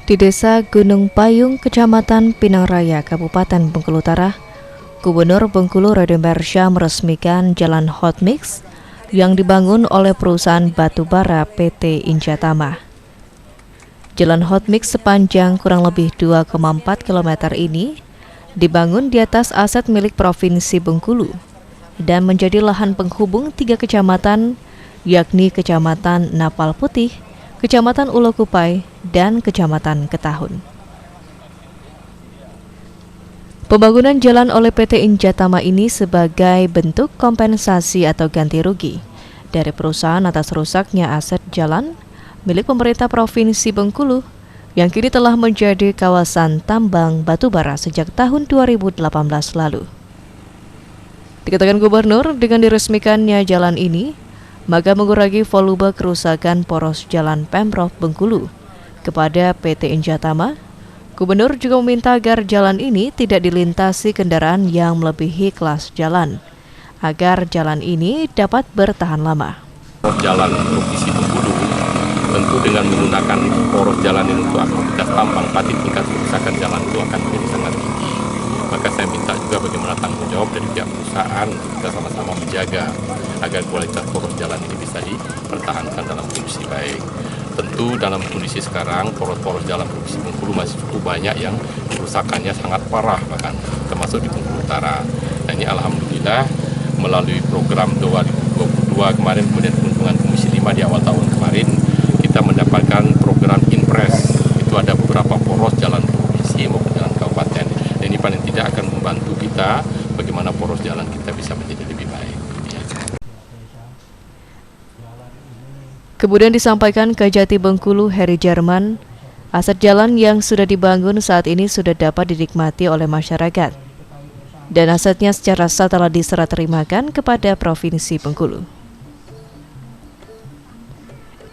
Di Desa Gunung Payung, Kecamatan Pinang Raya, Kabupaten Bengkulu Utara, Gubernur Bengkulu Raden Mersya meresmikan Jalan Hot Mix yang dibangun oleh perusahaan batubara PT Injatama. Jalan Hot Mix sepanjang kurang lebih 2,4 km ini dibangun di atas aset milik Provinsi Bengkulu dan menjadi lahan penghubung 3 kecamatan, yakni Kecamatan Napal Putih, Kecamatan Ulo Kupai, dan Kecamatan Ketahun. Pembangunan jalan oleh PT Injatama ini sebagai bentuk kompensasi atau ganti rugi dari perusahaan atas rusaknya aset jalan milik pemerintah Provinsi Bengkulu yang kini telah menjadi kawasan tambang batubara sejak tahun 2018 lalu. Dikatakan Gubernur, dengan diresmikannya jalan ini, maka mengurangi volume kerusakan poros jalan Pemprov Bengkulu. Kepada PT Injatama, Gubernur juga meminta agar jalan ini tidak dilintasi kendaraan yang melebihi kelas jalan, agar jalan ini dapat bertahan lama. Jalan Provinsi Bengkulu tentu dengan menggunakan poros jalan ini untuk aktivitas tambang, pasti tingkat kerusakan jalan itu akan menjadi sangat tinggi. Maka saya minta juga bagaimana tanggung jawab dari pihak perusahaan untuk kita sama-sama menjaga agar kualitas poros jalan ini bisa dipertahankan dalam kondisi baik. Tentu dalam kondisi sekarang poros-poros jalan Provinsi Bengkulu masih cukup banyak yang kerusakannya sangat parah, bahkan termasuk di Bengkulu Utara. Nah, ini alhamdulillah melalui program 2022 kemarin, kemudian kunjungan Komisi 5 di awal tahun kemarin, kita mendapatkan program Inpres. Itu ada beberapa poros jalan provinsi maupun jalan kabupaten. Dan ini paling tidak akan membantu kita bagaimana poros jalan kita bisa menjadi lebih baik. Kemudian disampaikan Kajati Bengkulu Heri Jerman, aset jalan yang sudah dibangun saat ini sudah dapat dinikmati oleh masyarakat. Dan asetnya secara sah telah diserah terimakan kepada Provinsi Bengkulu.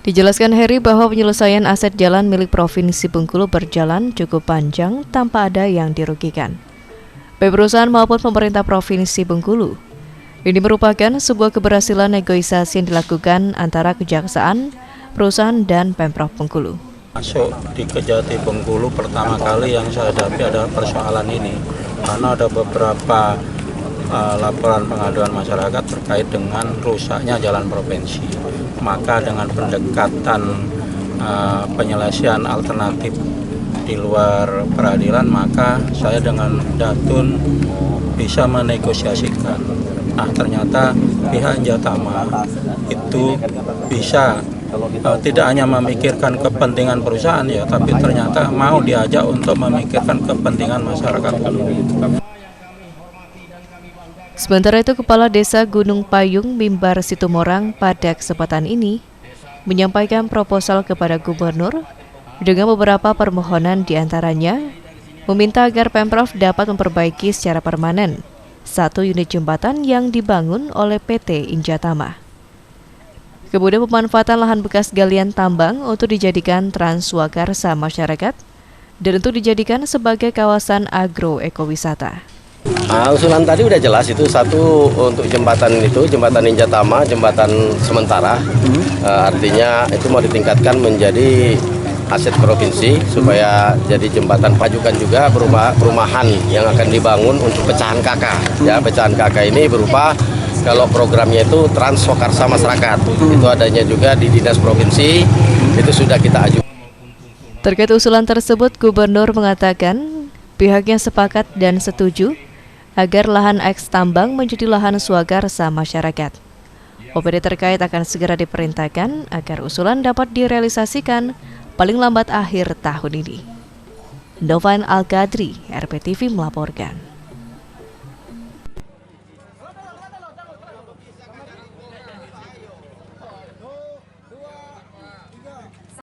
Dijelaskan Heri bahwa penyelesaian aset jalan milik Provinsi Bengkulu berjalan cukup panjang tanpa ada yang dirugikan, baik perusahaan maupun pemerintah Provinsi Bengkulu. Ini merupakan sebuah keberhasilan negosiasi yang dilakukan antara Kejaksaan, perusahaan, dan Pemprov Bengkulu. Masuk di Kejati Bengkulu pertama kali yang saya hadapi adalah persoalan ini, karena ada beberapa laporan pengaduan masyarakat terkait dengan rusaknya jalan provinsi. Maka dengan pendekatan penyelesaian alternatif di luar peradilan, maka saya dengan Datun bisa menegosiasikan. Nah, ternyata pihak Injatama itu bisa tidak hanya memikirkan kepentingan perusahaan ya, tapi ternyata mau diajak untuk memikirkan kepentingan masyarakat. Sementara itu, Kepala Desa Gunung Payung Mimbar Situmorang pada kesempatan ini menyampaikan proposal kepada Gubernur dengan beberapa permohonan, diantaranya meminta agar Pemprov dapat memperbaiki secara permanen 1 unit jembatan yang dibangun oleh PT Injatama. Kemudian pemanfaatan lahan bekas galian tambang untuk dijadikan transwakarsa masyarakat dan untuk dijadikan sebagai kawasan agroekowisata. Nah, usulan tadi udah jelas, itu satu untuk jembatan itu, jembatan Injatama, jembatan sementara. Artinya itu mau ditingkatkan menjadi aset provinsi supaya jadi jembatan pajukan juga perumahan yang akan dibangun untuk pecahan KK. Ya, pecahan KK ini berupa kalau programnya itu transwakarsa masyarakat. Itu adanya juga di Dinas Provinsi, itu sudah kita ajukan. Terkait usulan tersebut, Gubernur mengatakan pihaknya sepakat dan setuju agar lahan eks tambang menjadi lahan swakarsa masyarakat. OPD terkait akan segera diperintahkan agar usulan dapat direalisasikan paling lambat akhir tahun ini. Novan Al-Qadri, RPTV melaporkan.